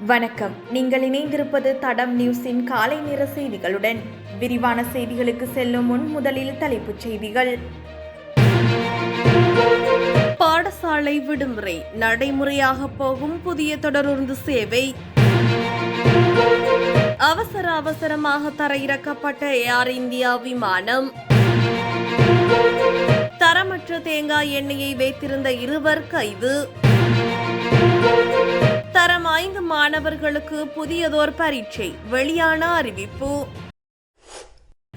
வணக்கம். நீங்கள் இணைந்திருப்பது தடம் நியூஸின் காலை நேர செய்திகளுடன். விரிவான செய்திகளுக்கு செல்லும் முன் முதலில் தலைப்புச் செய்திகள். பாடசாலை விடுமுறை நடைமுறையாக போகும் புதிய தொடருந்து சேவை. அவசரமாக தரையிறக்கப்பட்ட ஏர் இந்தியா விமானம். தரமற்ற தேங்காய் எண்ணெயை வைத்திருந்த 2 கைது. தரம் 5 மாணவர்களுக்கு புதியதோர் பரீட்சை, வெளியான அறிவிப்பு.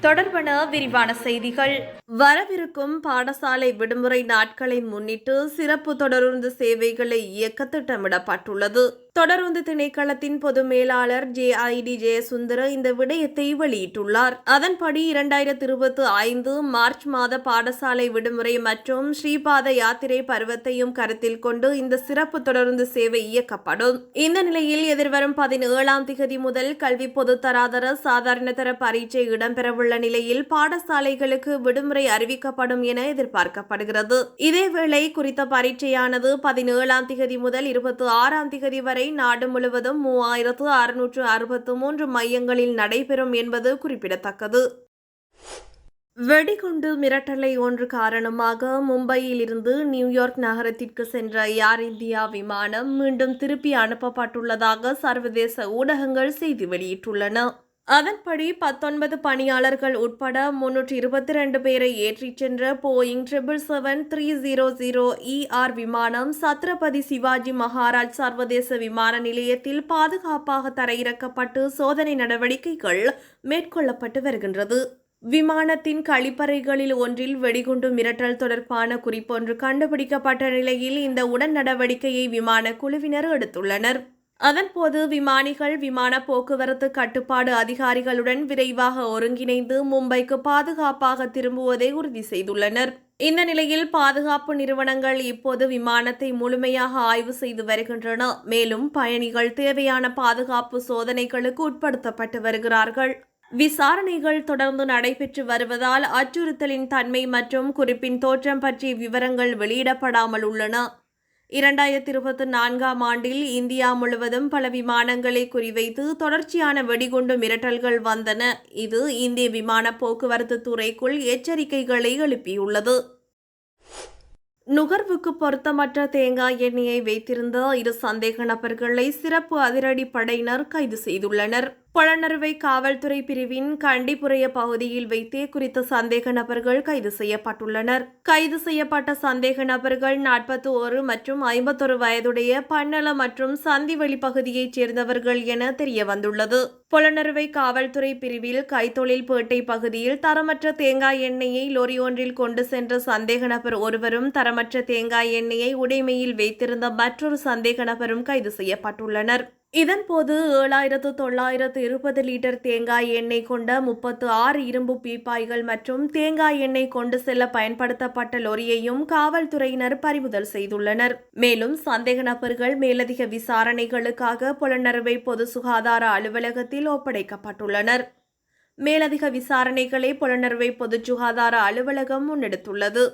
தொடர்பான விரிவான செய்திகள். வரவிருக்கும் பாடசாலை விடுமுறை நாட்களை முன்னிட்டு சிறப்பு தொடருந்து சேவைகளை இயக்க திட்டமிடப்பட்டுள்ளது. தொடருந்து திணைக்களத்தின் பொது மேலாளர் JID ஜெயசுந்தர இந்த விடயத்தை வெளியிட்டுள்ளார். அதன்படி 2025 மார்ச் மாத பாடசாலை விடுமுறை மற்றும் ஸ்ரீபாத யாத்திரை பருவத்தையும் கருத்தில் கொண்டு இந்த சிறப்பு தொடருந்து சேவை இயக்கப்படும். இந்த நிலையில் எதிர்வரும் 17ஆம் திகதி முதல் கல்வி பொதுத்தராதர சாதாரணதர பரீட்சை இடம்பெறவுள்ள நிலையில் பாடசாலைகளுக்கு விடுமுறை அறிவிக்கப்படும் என எதிர்பார்க்கப்படுகிறது. இதேவேளை குறித்த பரீட்சையானது 17ஆம் திகதி முதல் 26ஆம் திகதி வரை நாடு முழுவதும் 3663 மையங்களில் நடைபெறும் என்பது குறிப்பிடத்தக்கது. வெடிகுண்டு மிரட்டலை ஒன்று காரணமாக மும்பையில் இருந்து நியூயார்க் நகரத்திற்கு சென்ற ஏர் இந்தியா விமானம் மீண்டும் திருப்பி அனுப்பப்பட்டுள்ளதாக சர்வதேச ஊடகங்கள் செய்தி வெளியிட்டுள்ளன. அதன்படி 19 பணியாளர்கள் உட்பட 322 பேரை ஏற்றிச் சென்ற போயிங் 777-300ER விமானம் சத்ரபதி சிவாஜி மகாராஜ் சர்வதேச விமான நிலையத்தில் பாதுகாப்பாக தரையிறக்கப்பட்டு சோதனை நடவடிக்கைகள் மேற்கொள்ளப்பட்டு வருகின்றது. விமானத்தின் கழிப்பறைகளில் ஒன்றில் வெடிகுண்டு மிரட்டல் தொடர்பான குறிப்பொன்று கண்டுபிடிக்கப்பட்ட நிலையில் இந்த உடன் நடவடிக்கையை விமான குழுவினர் எடுத்துள்ளனர். அதன்போது விமானிகள் விமான போக்குவரத்து கட்டுப்பாடு அதிகாரிகளுடன் விரைவாக ஒருங்கிணைந்து மும்பைக்கு பாதுகாப்பாக திரும்புவதை உறுதி செய்துள்ளனர். இந்த நிலையில் பாதுகாப்பு நிறுவனங்கள் இப்போது விமானத்தை முழுமையாக ஆய்வு செய்து வருகின்றன. மேலும் பயணிகள் தேவையான பாதுகாப்பு சோதனைகளுக்கு உட்படுத்தப்பட்டு வருகிறார்கள். விசாரணைகள் தொடர்ந்து நடைபெற்று வருவதால் அச்சுறுத்தலின் தன்மை மற்றும் குறிப்பின் தோற்றம் பற்றிய விவரங்கள் வெளியிடப்படாமல் உள்ளன. 2024ஆம் ஆண்டில் இந்தியா முழுவதும் பல விமானங்களை குறிவைத்து தொடர்ச்சியான வெடிகுண்டு மிரட்டல்கள் வந்தன. இது இந்திய விமான போக்குவரத்து துறைக்குள் எச்சரிக்கைகளை எழுப்பியுள்ளது. நுகர்வுக்கு பொருத்தமற்ற தேங்காய் எண்ணெயை வைத்திருந்த 2 சந்தேக நபர்களை சிறப்பு அதிரடி படையினர் கைது செய்துள்ளனர். பொலனறுவை காவல்துறை பிரிவின் கண்டிப்புறைய பகுதியில் வைத்தே குறித்த சந்தேக நபர்கள் கைது செய்யப்பட்டுள்ளனர். கைது செய்யப்பட்ட சந்தேக நபர்கள் 41 மற்றும் 51 வயதுடைய பன்னல மற்றும் சந்திவெளி பகுதியைச் சேர்ந்தவர்கள் என தெரியவந்துள்ளது. பொலனறுவை காவல்துறை பிரிவில் கைத்தொழில் பேட்டை பகுதியில் தரமற்ற தேங்காய் எண்ணெயை லொரி ஒன்றில் கொண்டு சென்ற சந்தேக நபர் ஒருவரும் தரமற்ற தேங்காய் எண்ணெயை உடைமையில் வைத்திருந்த மற்றொரு சந்தேக நபரும் கைது செய்யப்பட்டுள்ளனர். இதன்போது 7920 லிட்டர் தேங்காய் எண்ணெய் கொண்ட 36 இரும்பு பீப்பாய்கள் மற்றும் தேங்காய் எண்ணெய் கொண்டு செல்ல பயன்படுத்தப்பட்ட லொரியையும் காவல்துறையினர் பறிமுதல் செய்துள்ளனர். மேலும் சந்தேக நபர்கள் மேலதிக விசாரணைகளுக்காக புலனறுவை பொது சுகாதார அலுவலகத்தில் ஒப்படைக்கப்பட்டுள்ளனர். மேலதிக விசாரணைகளை புலனறுவை பொது சுகாதார அலுவலகம் முன்னெடுத்துள்ளது.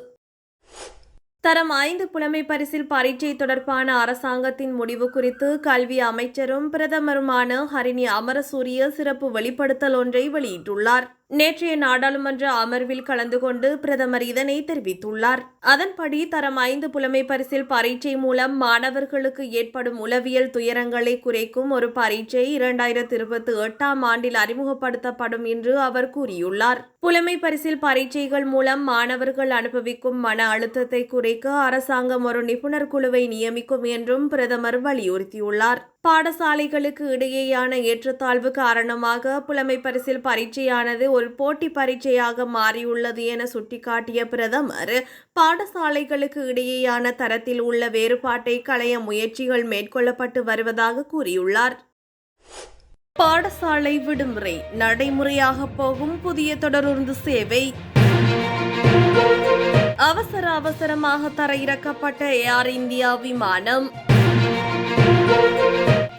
தரம் 5 புலமை பரிசில் பரீட்சை தொடர்பான அரசாங்கத்தின் முடிவு குறித்து கல்வி அமைச்சரும் பிரதமருமான ஹரிணி அமரசூரிய சிறப்பு வெளிப்படுத்தல் ஒன்றை வெளியிட்டுள்ளார். நேற்றைய நாடாளுமன்ற அமர்வில் கலந்து கொண்டு பிரதமர் இதனை தெரிவித்துள்ளார். அதன்படி தரம் 5 புலமை பரிசில் பரீட்சை மூலம் மாணவர்களுக்கு ஏற்படும் உளவியல் துயரங்களை குறைக்கும் ஒரு பரீட்சை 2028ஆம் ஆண்டில் அறிமுகப்படுத்தப்படும் என்று அவர் கூறியுள்ளார். புலமை பரிசில் பரீட்சைகள் மூலம் மாணவர்கள் அனுபவிக்கும் மன அழுத்தத்தை குறைக்க அரசாங்கம் ஒரு நிபுணர் குழுவை நியமிக்கும் என்றும் பிரதமர் வலியுறுத்தியுள்ளார். பாடசாலைகளுக்கு இடையேயான ஏற்றத்தாழ்வு காரணமாக புலமை பரிசில் பரீட்சையானது ஒரு போட்டி பரீட்சையாக மாறியுள்ளது என சுட்டிக்காட்டிய பிரதமர், பாடசாலைகளுக்கு இடையேயான தரத்தில் உள்ள வேறுபாட்டை களைய முயற்சிகள் மேற்கொள்ளப்பட்டு வருவதாக கூறியுள்ளார். பாடசாலை விடுமுறை நடைமுறையாக போகும் புதிய தொடருந்து சேவை. அவசரமாக தரையிறக்கப்பட்ட ஏர் இந்தியா விமானம்.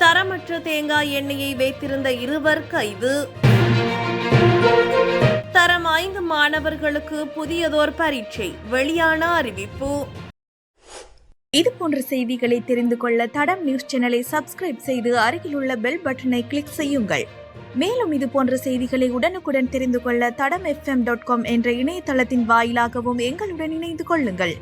தரமற்ற தேங்காய் எண்ணெயை வைத்திருந்த 2 கைது. தரம் 5 மாணவர்களுக்கு புதியதோர் பரீட்சை, வெளியான அறிவிப்பு. இது போன்ற செய்திகளை தெரிந்து கொள்ள தடம் நியூஸ் சேனலை சப்ஸ்கிரைப் செய்து அருகிலுள்ள பெல் பட்டனை கிளிக் செய்யுங்கள். மேலும் இது போன்ற செய்திகளை உடனுக்குடன் தெரிந்து கொள்ள தடம் FM.com என்ற இணையதளத்தின் வாயிலாகவும் எங்களுடன் இணைந்து கொள்ளுங்கள்.